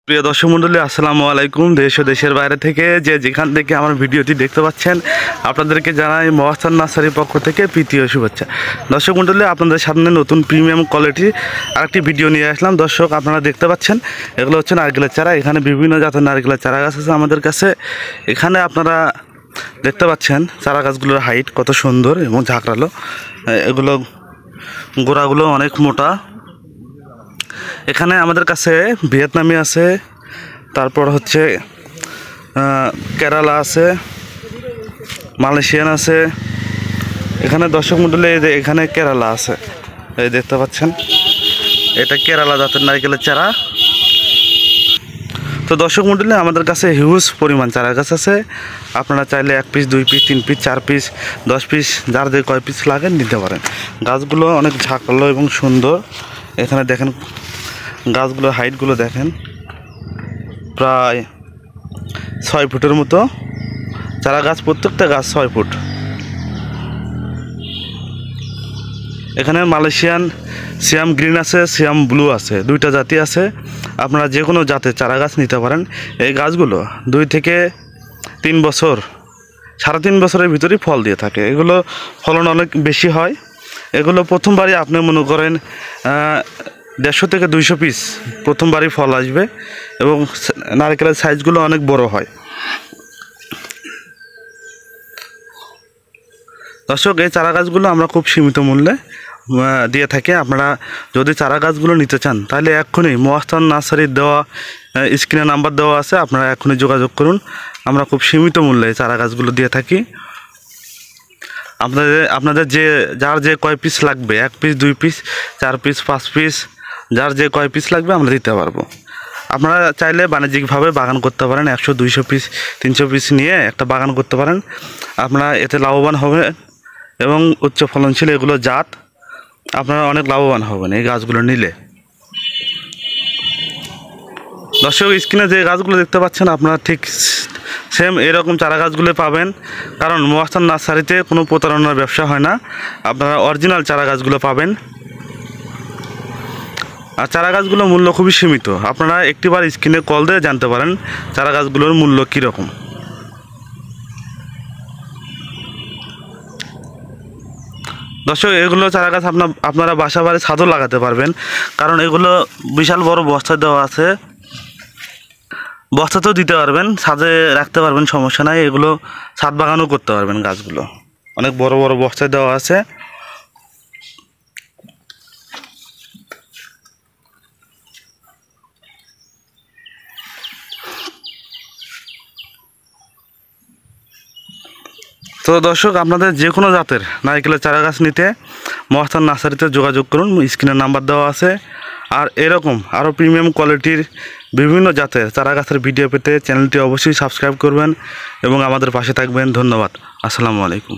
প্রিয় দর্শক মণ্ডলী, আসসালামু আলাইকুম। দেশ ও দেশের বাইরে থেকে যেখান থেকে আমার ভিডিওটি দেখতে পাচ্ছেন, আপনাদেরকে জানাই মহাস্থান নার্সারির পক্ষ থেকে প্রীতি ও শুভেচ্ছা। দর্শক মণ্ডলী, আপনাদের সামনে নতুন প্রিমিয়াম কোয়ালিটির আরেকটি ভিডিও নিয়ে আসলাম। দর্শক, আপনারা দেখতে পাচ্ছেন এগুলো হচ্ছে নারকেলের চারা। এখানে বিভিন্ন জাতের নারকেলের চারা গাছ আছে আমাদের কাছে। এখানে আপনারা দেখতে পাচ্ছেন চারা গাছগুলোর হাইট কত সুন্দর এবং ঝাঁকড়ালো। এগুলো গোড়াগুলো অনেক মোটা। এখানে আমাদের কাছে ভিয়েতনামি আছে, তারপর হচ্ছে কেরালা আছে, মালয়েশিয়ান আছে। এখানে দর্শক মণ্ডলী, এখানে কেরালা আছে, এই দেখতে পাচ্ছেন, এটা কেরালা জাতের নারকেলের চারা। তো দর্শক মণ্ডলী, আমাদের কাছে হিউজ পরিমাণ চারা গাছ আছে। আপনারা চাইলে 1 piece, 2 piece, 3 piece, 4 piece, 10 piece, যার যে কয় পিস লাগে নিতে পারেন। গাছগুলো অনেক ঝাঁকালো এবং সুন্দর। এখানে দেখেন গাছগুলোর হাইটগুলো দেখেন, প্রায় 6 ফুটের মতো চারা গাছ, প্রত্যেকটা গাছ 6 ফুট। এখানে মালয়েশিয়ান সিয়াম গ্রিন আছে, সিয়াম ব্লু আছে, দুইটা জাতি আছে। আপনারা যে কোনো জাতের চারা গাছ নিতে পারেন। এই গাছগুলো 2 থেকে 3 বছর, 3.5 বছরের ভিতরেই ফল দিয়ে থাকে। এগুলো ফলন অনেক বেশি হয়। এগুলো প্রথমবারই আপনি মনে করেন 150 থেকে 200 পিস প্রথমবারই ফল আসবে এবং নারকেলের সাইজগুলো অনেক বড় হয়। দর্শক, এই চারা গাছগুলো আমরা খুব সীমিত মূল্যে দিয়ে থাকি। আপনারা যদি চারা গাছগুলো নিতে চান তাহলে এক্ষুনি মহাস্থান নার্সারির দেওয়া স্ক্রিনে নাম্বার দেওয়া আছে, আপনারা এক্ষুনি যোগাযোগ করুন। আমরা খুব সীমিত মূল্যে চারা গাছগুলো দিয়ে থাকি। আপনাদের যার যে কয় পিস লাগবে, 1 পিস, 2 পিস, 4 পিস, 5 পিস, যার যে কয় পিস লাগবে আমরা দিতে পারবো। আপনারা চাইলে বাণিজ্যিকভাবে বাগান করতে পারেন। 100, 200 পিস, 300 পিস নিয়ে একটা বাগান করতে পারেন। আপনারা এতে লাভবান হবেন এবং উচ্চ ফলনশীল এগুলো জাত, আপনারা অনেক লাভবান হবেন এই গাছগুলো নিলে। দর্শক, স্ক্রিনে যে গাছগুলো দেখতে পাচ্ছেন আপনারা ঠিক সেম এরকম চারা গাছগুলো পাবেন। কারণ মহাস্থান নার্সারিতে কোনো প্রতারণার ব্যবসা হয় না। আপনারা অরিজিনাল চারা গাছগুলো পাবেন। আর চারা গাছগুলোর মূল্য খুবই সীমিত। আপনারা একটিবার স্ক্রিনে কল দিয়ে জানতে পারেন চারা গাছগুলোর মূল্য কীরকম। দর্শক, এগুলো চারা গাছ আপনারা বাসা বাড়ি ছাদও লাগাতে পারবেন। কারণ এগুলো বিশাল বড় বস্তা দেওয়া আছে, বস্তাতেও দিতে পারবেন, ছাদে রাখতে পারবেন, সমস্যা নাই। এগুলো ছাদ বাগানও করতে পারবেন। গাছগুলো অনেক বড় বড় বস্তায় দেওয়া আছে। তো দর্শক, আপনাদের যে কোনো জাতের নারকেলের চারা গাছ নিতে মহাস্থান নার্সারিতে যোগাযোগ করুন, স্ক্রিনের নাম্বার দেওয়া আছে। আর এরকম আরও প্রিমিয়াম কোয়ালিটির বিভিন্ন জাতের চারা গাছের ভিডিও পেতে চ্যানেলটি অবশ্যই সাবস্ক্রাইব করবেন এবং আমাদের পাশে থাকবেন। ধন্যবাদ। আসসালামু আলাইকুম।